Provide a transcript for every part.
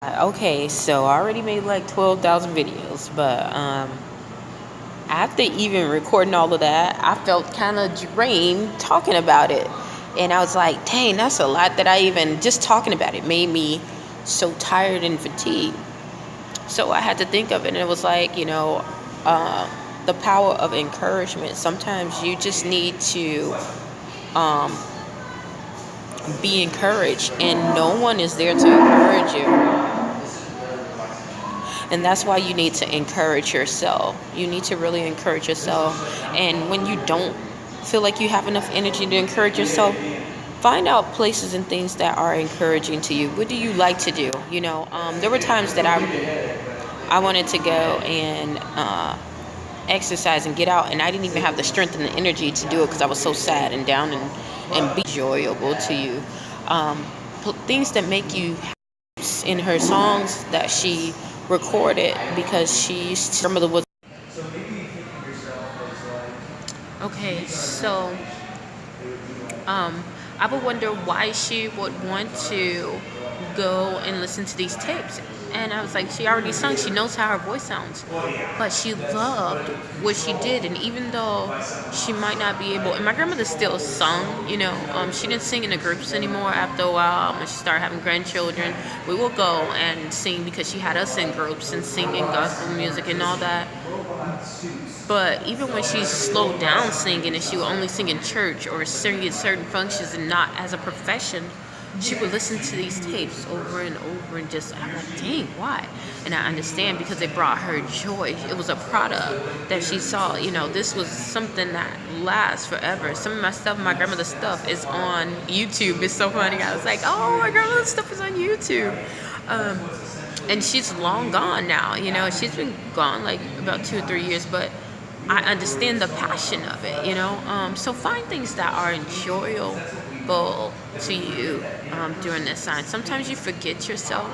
Okay, so I already made like 12,000 videos, but after even recording all of that, I felt kind of drained talking about it. And I was like, dang, that's a lot that I even, just talking about it made me so tired and fatigued. So I had to think of it, and it was like, the power of encouragement. Sometimes you just need to um, be encouraged, and no one is there to encourage you. And that's why you need to encourage yourself. You need to really encourage yourself. And when you don't feel like you have enough energy to encourage yourself, find out places and things that are encouraging to you. What do you like to do? There were times that I wanted to go and exercise and get out, and I didn't even have the strength and the energy to do it because I was so sad and down and be enjoyable to you. Things that make you in her songs that she recorded, because she used to, some of the was okay. So I would wonder why she would want to go and listen to these tapes. And I was like, she already sung, she knows how her voice sounds. But she loved what she did. And even though she might not be able, and my grandmother still sung, she didn't sing in the groups anymore after a while. When she started having grandchildren, we would go and sing because she had us in groups and singing gospel music and all that. But even when she slowed down singing and she would only sing in church or sing at certain functions and not as a profession, she would listen to these tapes over and over and just, I'm like, dang, why? And I understand, because it brought her joy. It was a product that she saw. This was something that lasts forever. Some of my stuff, my grandmother's stuff, is on YouTube. It's so funny. I was like, oh, my grandmother's stuff is on YouTube. And she's long gone now. She's been gone like about 2 or 3 years, but I understand the passion of it. So find things that are enjoyable to you during this time. Sometimes you forget yourself.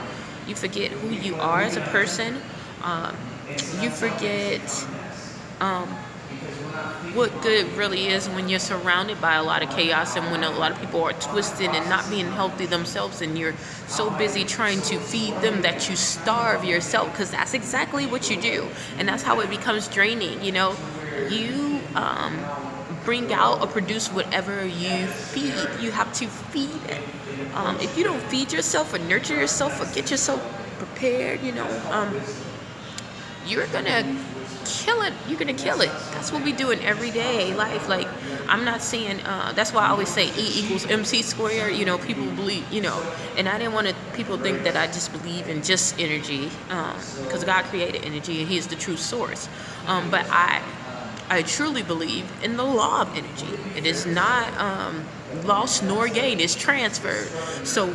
You forget who you are as a person. You forget what good really is when you're surrounded by a lot of chaos, and when a lot of people are twisted and not being healthy themselves, and you're so busy trying to feed them that you starve yourself, because that's exactly what you do. And that's how it becomes draining. You bring out or produce whatever you feed. You have to feed it. If you don't feed yourself or nurture yourself or get yourself prepared, you're gonna kill it. You're gonna kill it. That's what we do in everyday life. Like, I'm not saying, that's why I always say E=mc squared. People believe, and I didn't want people think that I just believe in just energy, because God created energy and He is the true source. But I truly believe in the law of energy. It is not lost nor gained. It's transferred. So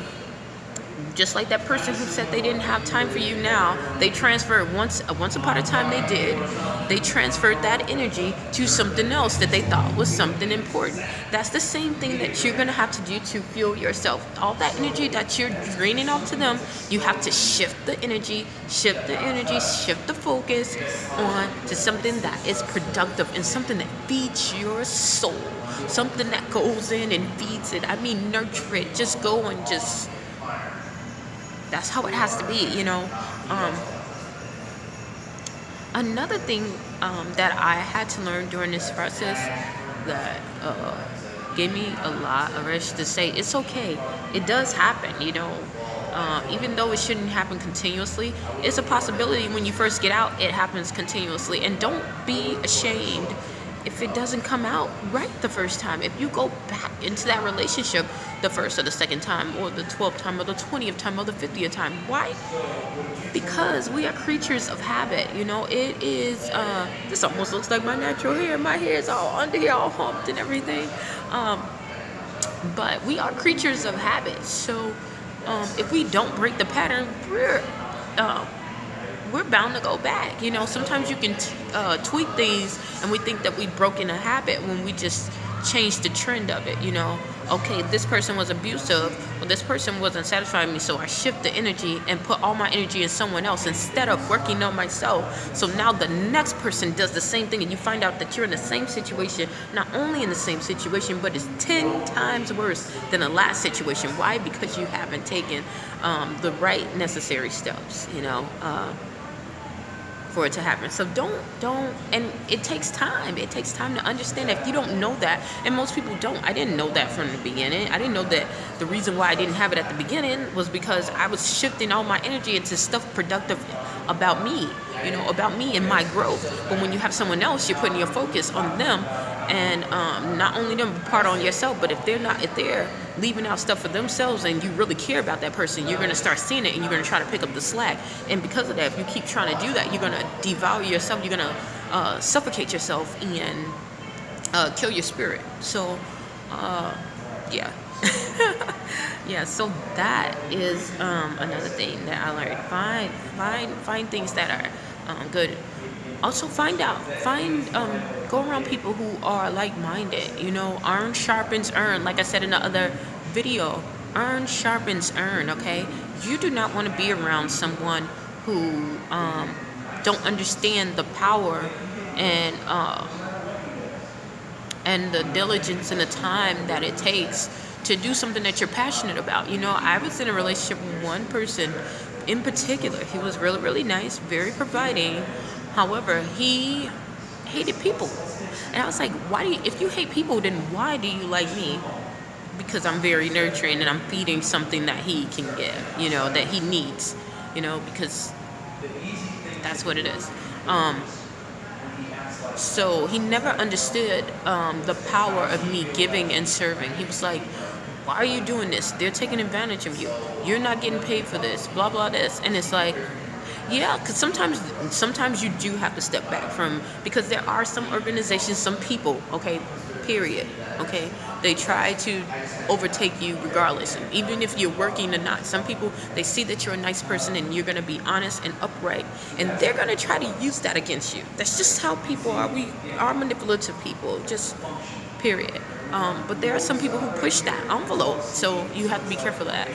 just like that person who said they didn't have time for you now, they transferred once upon a time they did. They transferred that energy to something else that they thought was something important. That's the same thing that you're gonna have to do to fuel yourself. All that energy that you're draining off to them, you have to shift the energy, shift the focus on to something that is productive and something that feeds your soul. Something that goes in and feeds it. I mean, nurture it. Just go and just, that's how it has to be. Another thing that I had to learn during this process that gave me a lot of urge to say, it's okay. It does happen, even though it shouldn't happen continuously. It's a possibility when you first get out, it happens continuously. And don't be ashamed if it doesn't come out right the first time. If you go back into that relationship the first or the second time, or the 12th time, or the 20th time, or the 50th time. Why? Because we are creatures of habit. It is, this almost looks like my natural hair. My hair is all under here, all humped and everything. But we are creatures of habit. So if we don't break the pattern, we're bound to go back. Sometimes you can tweak things, and we think that we've broken a habit when we just change the trend of it. okay, this person was abusive, or this person wasn't satisfying me, so I shift the energy and put all my energy in someone else instead of working on myself. So now the next person does the same thing, and you find out that you're in the same situation, not only in the same situation, but it's 10 times worse than the last situation. Why? Because you haven't taken the right necessary steps, for it to happen. So don't, and it takes time. It takes time to understand. If you don't know that, and most people don't. I didn't know that from the beginning. I didn't know that the reason why I didn't have it at the beginning was because I was shifting all my energy into stuff productive about me, about me and my growth. But when you have someone else, you're putting your focus on them, and not only them, but part on yourself. But if they're leaving out stuff for themselves, and you really care about that person, you're going to start seeing it, and you're going to try to pick up the slack. And because of that, if you keep trying to do that, you're going to devalue yourself. You're going to suffocate yourself and kill your spirit. So yeah. Yeah, so that is another thing that I learned. Find things that are good. Also go around people who are like-minded. Iron sharpens iron. Like I said in the other video, iron sharpens iron. Okay, you do not want to be around someone who don't understand the power and the diligence and the time that it takes to do something that you're passionate about. I was in a relationship with one person in particular. He was really, really nice, very providing. However, he hated people. And I was like, if you hate people, then why do you like me? Because I'm very nurturing and I'm feeding something that he can give, that he needs, because that's what it is. So he never understood the power of me giving and serving. He was like, why are you doing this? They're taking advantage of you. You're not getting paid for this, blah, blah, this. And it's like, yeah, because sometimes you do have to step back because there are some organizations, some people, okay, period, okay, they try to overtake you regardless. And even if you're working or not, some people, they see that you're a nice person and you're going to be honest and upright, and they're going to try to use that against you. That's just how people are. We are manipulative people, just period. But there are some people who push that envelope, so you have to be careful of that.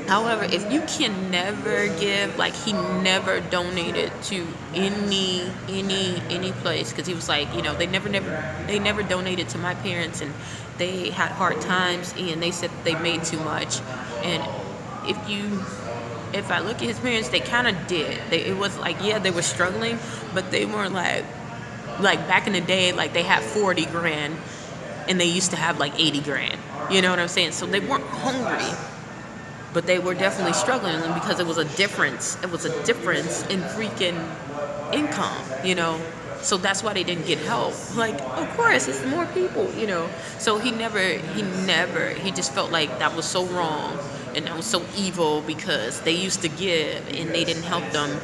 However, if you can never give, like he never donated to any place, because he was like, they never donated to my parents, and they had hard times, and they said they made too much. And if I look at his parents, they kind of did. It was like, yeah, they were struggling, but they weren't like back in the day, like they had 40 grand, and they used to have like 80 grand. You know what I'm saying? So they weren't hungry, but they were definitely struggling because it was a difference. It was a difference in freaking income, So that's why they didn't get help. Like, of course, it's more people, So he just felt like that was so wrong and that was so evil because they used to give and they didn't help them.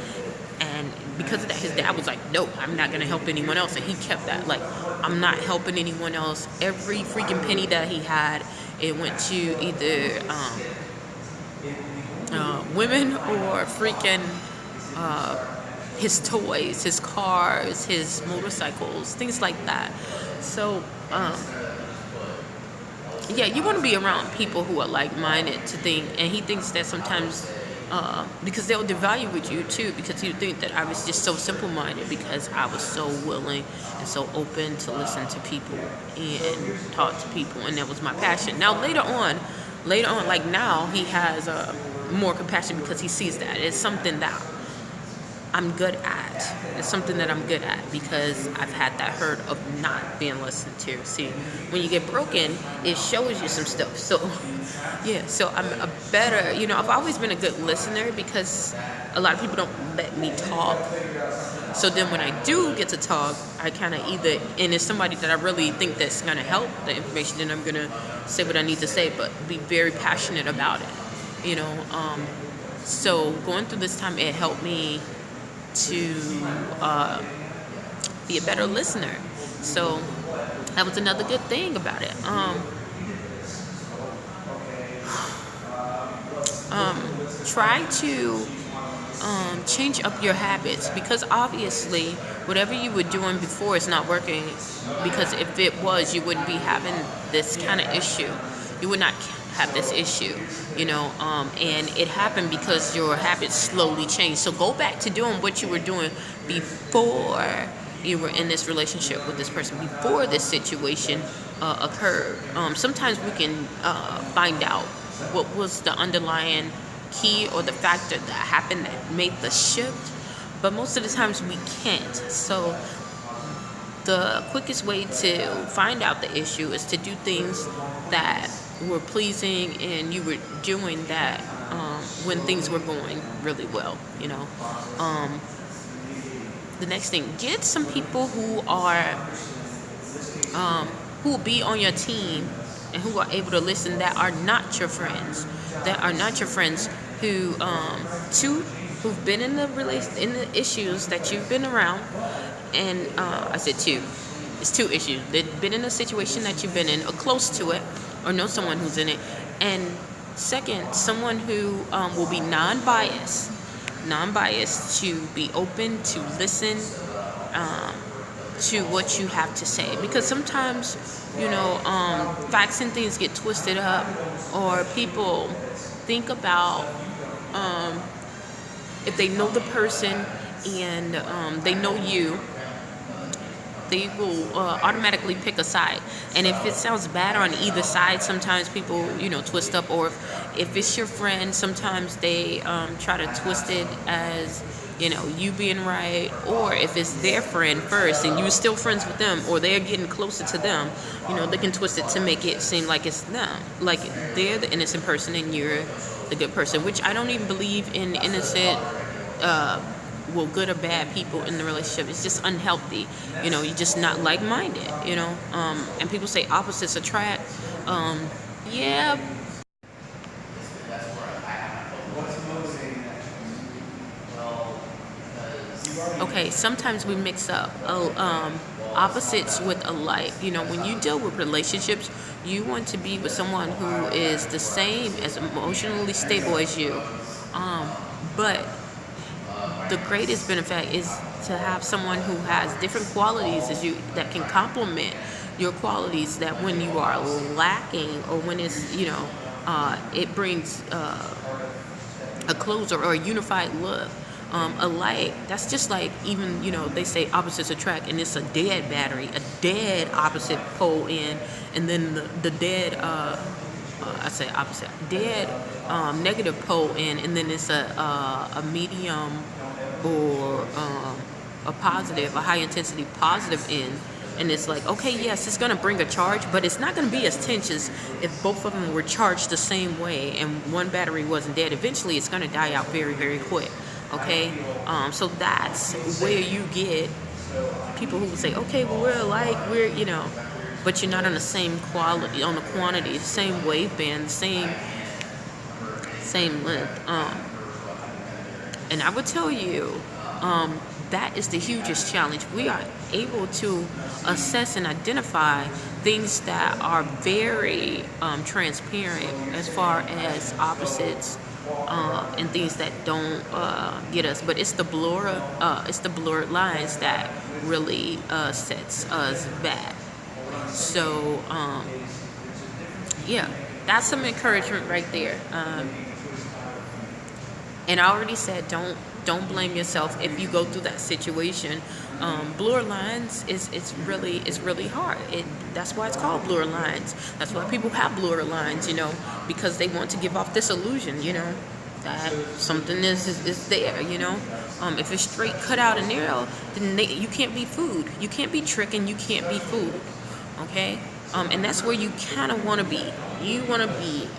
And because of that, his dad was like, no, I'm not going to help anyone else. And he kept that, like, I'm not helping anyone else. Every freaking penny that he had, it went to either women or freaking his toys, his cars, his motorcycles, things like that. So, yeah, you want to be around people who are like-minded to think, and he thinks that sometimes, because they'll devalue with you too, because you think that I was just so simple-minded because I was so willing and so open to listen to people and talk to people, and that was my passion. Now, later on, like now, he has more compassion because he sees that it's something that I'm good at. It's something that I'm good at because I've had that hurt of not being listened to. See, when you get broken, it shows you some stuff. So, yeah, so I'm a better, I've always been a good listener because a lot of people don't let me talk. So then when I do get to talk, I kind of and it's somebody that I really think that's going to help the information, then I'm going to say what I need to say, but be very passionate about it, So going through this time, it helped me to be a better listener. So that was another good thing about it. Try to change up your habits, because obviously whatever you were doing before is not working, because if it was, you wouldn't be having this kind of issue. You would not have this issue, and it happened because your habits slowly changed. So go back to doing what you were doing before you were in this relationship with this person, before this situation occurred. Sometimes we can find out what was the underlying key or the factor that happened that made the shift, but most of the times we can't. So the quickest way to find out the issue is to do things that were pleasing and you were doing that when things were going really well. The next thing, get some people who will be on your team and who are able to listen, that are not your friends, who who've been in the issues that you've been around. And I said two. It's two issues. They've been in a situation that you've been in, or close to it, or know someone who's in it. And second, someone who will be non-biased, to be open to listen to what you have to say. Because sometimes, facts and things get twisted up, or people think about if they know the person and they know you, they will automatically pick a side. And if it sounds bad on either side, sometimes people, twist up. Or if it's your friend, sometimes they try to twist it as, you being right. Or if it's their friend first and you're still friends with them, or they're getting closer to them, they can twist it to make it seem like it's them. Like they're the innocent person and you're the good person, which I don't even believe in innocent, good or bad people in the relationship. It's just unhealthy. You're just not like-minded, and people say opposites attract. Yeah. Okay, sometimes we mix up opposites with alike. When you deal with relationships, you want to be with someone who is the same as emotionally stable as you. But the greatest benefit is to have someone who has different qualities as you, that can complement your qualities, that when you are lacking, or when it's, it brings a closer or a unified look. Alike, that's just like, even, they say opposites attract, and it's a dead battery, a dead opposite pole in, and then the dead, I say opposite, dead negative pole in, and then it's a medium, or a positive, a high intensity positive in. And it's like, okay, yes, it's going to bring a charge, but it's not going to be as tense as if both of them were charged the same way and one battery wasn't dead. Eventually, it's going to die out very, very quick. Okay? So that's where you get people who say, okay, well, we're alike, but you're not on the same quality, on the quantity, the same waveband, same length. And I would tell you, that is the hugest challenge. We are able to assess and identify things that are very transparent as far as opposites, and things that don't get us. But it's the blurred lines that really sets us back. So yeah, that's some encouragement right there. And I already said, don't blame yourself if you go through that situation. Blur lines it's really hard. That's why it's called blur lines. That's why people have blur lines, because they want to give off this illusion, that something is there, If it's straight cut out and narrow, then you can't be food. You can't be trick, and you can't be food. Okay? And that's where you kind of want to be. You want to be,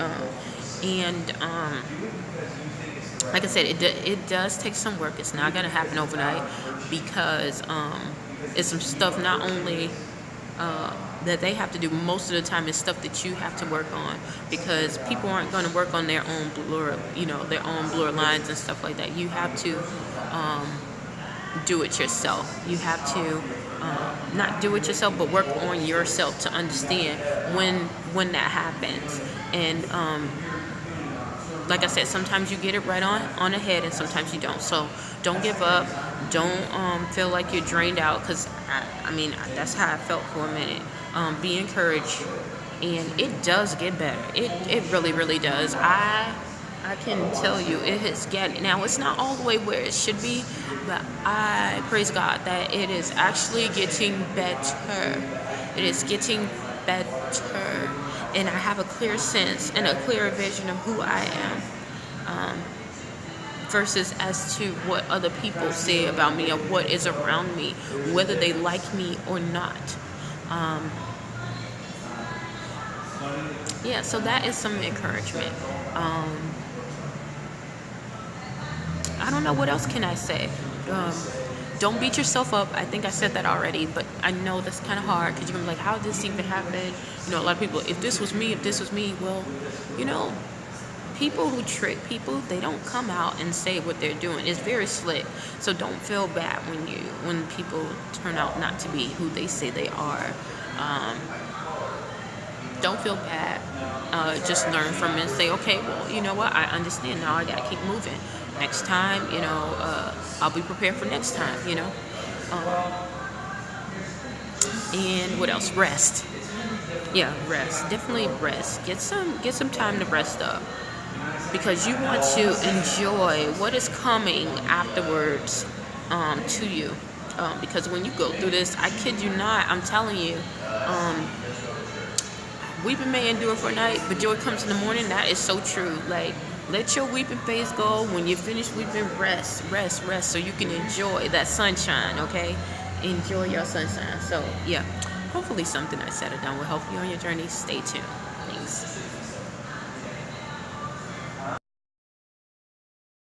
like I said, it does take some work. It's not going to happen overnight, because it's some stuff not only that they have to do. Most of the time, it's stuff that you have to work on, because people aren't going to work on their own blur, their own blur lines and stuff like that. You have to do it yourself. You have to not do it yourself, but work on yourself to understand when that happens. And like I said, sometimes you get it right on the head, and sometimes you don't. So don't give up. Don't feel like you're drained out, because I mean, that's how I felt for a minute. Be encouraged, and it does get better. It really, really does. I can tell you it has gotten, now it's not all the way where it should be, but I praise God that it is actually getting better. It is getting better. And I have a clear sense and a clear vision of who I am, versus as to what other people say about me or what is around me, whether they like me or not. Um, yeah, so that is some encouragement. Um, I don't know what else can I say. Um, don't beat yourself up. I think I said that already, but I know that's kind of hard, because you're gonna be like, how did this even happen? You know, a lot of people, if this was me, well, you know, people who trick people, they don't come out and say what they're doing. It's very slick. So don't feel bad when people turn out not to be who they say they are. Um, don't feel bad. Just learn from it and say, okay, well, you know what? I understand now. I gotta keep moving. Next time, you know, I'll be prepared for next time. You know. Um, and what else? Rest. Yeah, rest. Definitely rest. Get some time to rest up, because you want to enjoy what is coming afterwards, to you. Because when you go through this, I kid you not, I'm telling you, um, weeping may endure for a night, but joy comes in the morning. That is so true. Like, let your weeping phase go. When you finish weeping, rest, so you can enjoy that sunshine, okay? Enjoy your sunshine. So, yeah, hopefully something I said or done will help you on your journey. Stay tuned. Thanks.